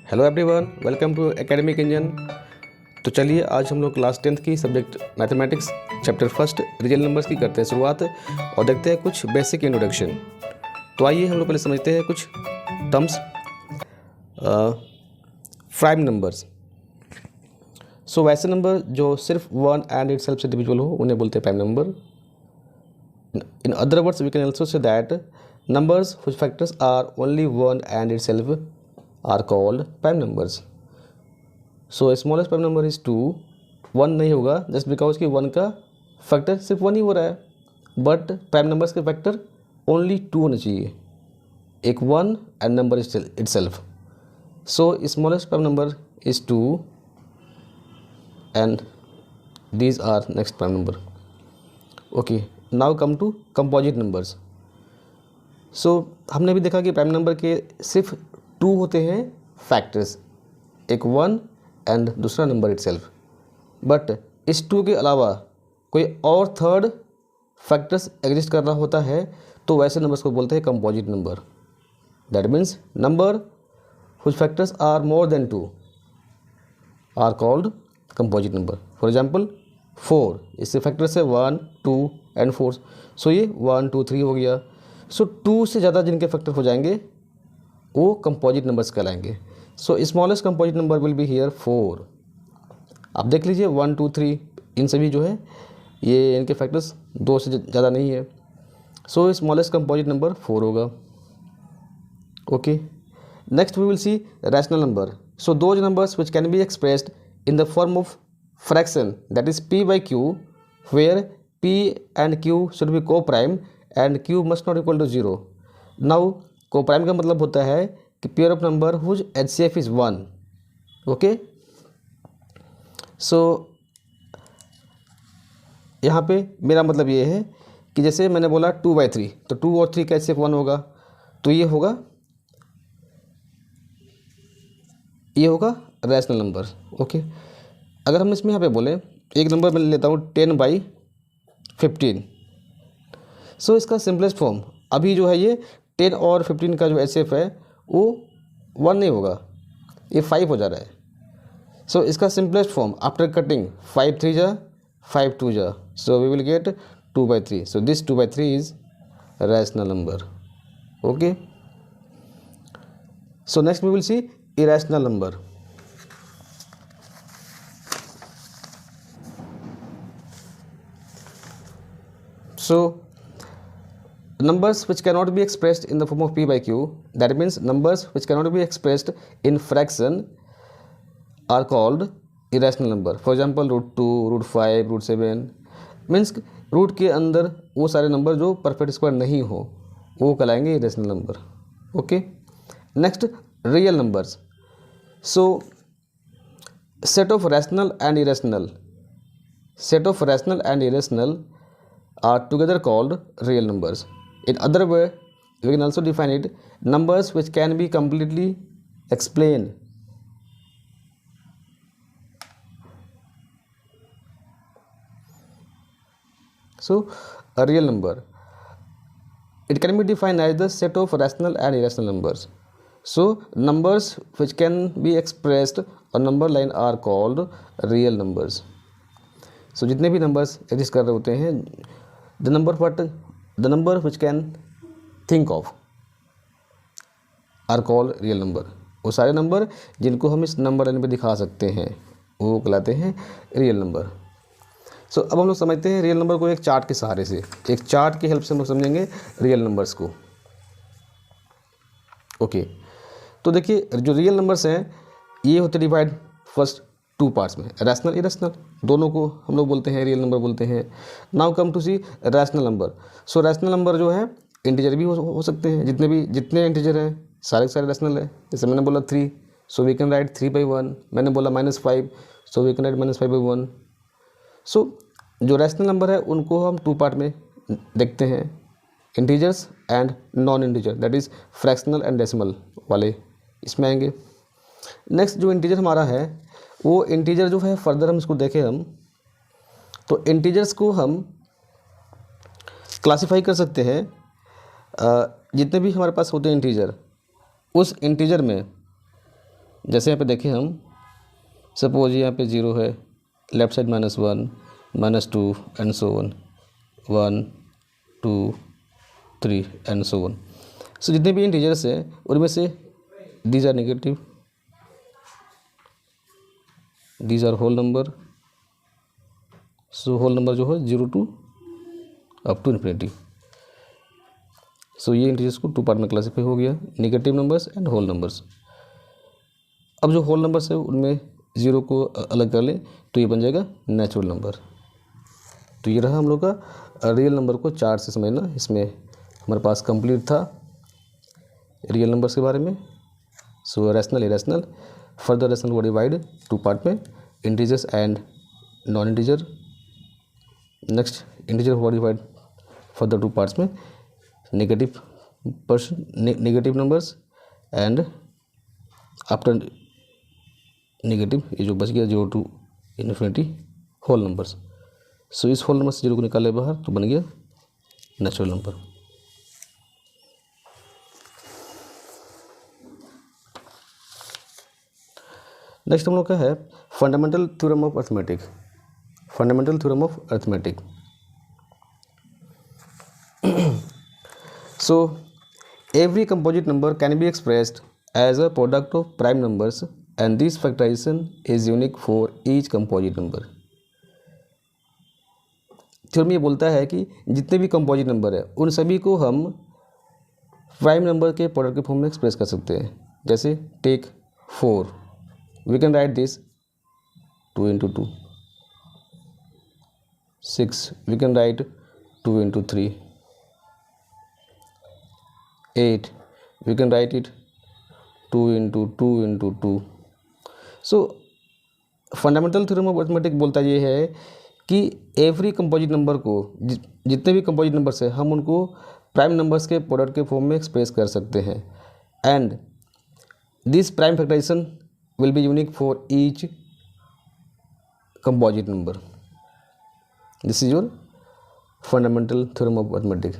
Hello everyone, welcome to academic engine. तो चलिए आज हम लोग क्लास 10th की subject mathematics chapter first real numbers की करते हैं शुरुआत और देखते हैं कुछ बेसिक इंट्रोडक्शन। तो आइए हम लोग पहले समझते हैं कुछ टर्म्स। Prime numbers. सो वैसे नंबर जो सिर्फ वन एंड इट सेल्फ से डिविजिबल हो उन्हें बोलते हैं prime number. In other words we can also say that numbers whose factors are only 1 and itself are called prime numbers. So smallest prime number is 2. 1 नहीं होगा just because कि 1 का factor सिर्फ 1 ही हो रहा है, बट प्राइम नंबर्स के factor only 2 होने चाहिए, एक 1 and number itself. So smallest prime number is 2 and these are next prime number. Okay, now come to composite numbers. सो हमने भी देखा कि प्राइम नंबर के सिर्फ 2 होते हैं फैक्टर्स, एक 1 एंड दूसरा नंबर इटसेल्फ। बट इस 2 के अलावा कोई और थर्ड फैक्टर्स एग्जिस्ट कर रहा होता है तो वैसे नंबर्स को बोलते हैं composite number. That means number whose factors are more than 2 are called composite number. For example 4, इससे फैक्टर्स है 1, 2 एंड 4। सो ये 1, 2, 3 हो गया। सो 2 से ज़्यादा जिनके फैक्टर हो जाएंगे वो कंपोजिट नंबर्स कहलाएंगे। So smallest composite number will be here 4। आप देख लीजिए 1, 2, 3 इन सभी जो है ये इनके फैक्टर्स 2 से ज़्यादा नहीं है। सो स्मॉलेस्ट कंपोजिट नंबर 4 होगा। Okay, next we will see rational number. So those numbers which can be expressed in the form of fraction that is p by q where p and q should be co-prime and q must not equal to 0. Now co-prime का मतलब होता है कि pair of number whose HCF is 1. Okay, so यहाँ पे मेरा मतलब ये है कि जैसे मैंने बोला 2/3 तो 2 और 3 का HCF 1 होगा, तो ये होगा रैशनल नंबर। ओके, अगर हम इसमें यहाँ पे बोले एक नंबर मैं लेता हूँ 10/15। सो इसका सिंपलेस्ट फॉर्म अभी जो है ये 10 और 15 का जो HCF है वो 1 नहीं होगा, ये 5 हो जा रहा है। सो इसका सिंपलेस्ट फॉर्म आफ्टर कटिंग 5 3 जा 5 2 जा, so we will get 2/3। So this 2/3 is rational number. Okay, so next we will see irrational number. So numbers which cannot be expressed in the form of p by q, that means numbers which cannot be expressed in fraction are called irrational number. For example √2, √5, √7 means root के अंदर वो सारे number जो perfect square नहीं हो वो कहलाएंगे irrational number. Okay, next real numbers. So set of rational and irrational are together called real numbers. In other way, we can also define it numbers which can be completely explained. So, a real number, it can be defined as the set of rational and irrational numbers. So, numbers which can be expressed on number line are called real numbers. So, जितने भी numbers exist कर रहे होते हैं the number which can think of are called real number. वो सारे number जिनको हम इस नंबर लाइन पे दिखा सकते हैं वो कहलाते हैं रियल नंबर। सो अब हम लोग समझते हैं रियल नंबर को एक चार्ट के सहारे से, एक चार्ट की हेल्प से हम लोग समझेंगे रियल नंबर्स को। ओके, तो देखिए जो रियल नंबर्स हैं ये होते डिवाइड फर्स्ट 2 पार्ट्स में, रैशनल इरेशनल, दोनों को हम लोग बोलते हैं रियल नंबर बोलते हैं। Now come to see rational number. So rational number जो है इंटीजर भी हो सकते हैं, जितने इंटीजर हैं सारे के सारे रैशनल है। जैसे मैंने बोला 3, सो वी कैन राइट 3/1। मैंने बोला -5, सो वी कैन राइट -5/1। सो जो रैशनल नंबर है उनको हम 2 पार्ट में देखते हैं, integers and non integer, that is fractional and decimal वाले इसमें आएंगे। नेक्स्ट जो इंटीजर हमारा है वो इंटीजर जो है फर्दर हम इसको देखें हम तो इंटीजर्स को हम क्लासिफाई कर सकते हैं। जितने भी हमारे पास होते हैं इंटीजर, उस इंटीजर में जैसे यहाँ पे देखें हम, सपोज यहाँ पे 0 है, left side -1 -2 and so on, 1 2 3 and so on. So जितने भी इंटीजर्स हैं उनमें से these are negative, these are whole number. So whole number जो है 0 to up to infinity. So ये इंटीजर्स को 2 पार्ट में क्लासीफाई हो गया, negative numbers and whole numbers. अब जो होल नंबर्स है उनमें 0 को अलग कर लें तो ये बन जाएगा नेचुरल नंबर। तो ये रहा हम लोग का रियल नंबर को चार्ट से समझना। इसमें हमारे पास कंप्लीट था रियल नंबर्स के बारे में। सो रैशनल, इरेशनल, फर्दर रैशनल को डिवाइड 2 पार्ट में, integers and non integer. Next integer को डिवाइड फर्दर 2 पार्ट्स में, negative numbers and after negative ये जो बच गया 0 to इन्फिनिटी होल नंबर्स। सो इस होल नंबर से 0 को निकाले बाहर तो बन गया नेचुरल नंबर। नेक्स्ट हम लोग का है fundamental theorem of arithmetic. Fundamental theorem of arithmetic. So every composite number can be expressed as a product of prime numbers and this factorization is unique for each composite number। Theorem ये बोलता है कि जितने भी composite number है उन सभी को हम प्राइम नंबर के प्रोडक्ट के फॉर्म में एक्सप्रेस कर सकते हैं। जैसे take 4, we can write this 2 into 2, 6 we can write 2 into 3, 8 we can write it 2 into 2 into 2। So fundamental theorem of arithmetic बोलता ये है कि एवरी कंपोजिट नंबर को, जितने भी कंपोजिट नंबर्स हैं हम उनको प्राइम नंबर्स के प्रोडक्ट के फॉर्म में एक्सप्रेस कर सकते हैं and this prime factorisation will be unique for each composite number. This is your fundamental theorem of arithmetic.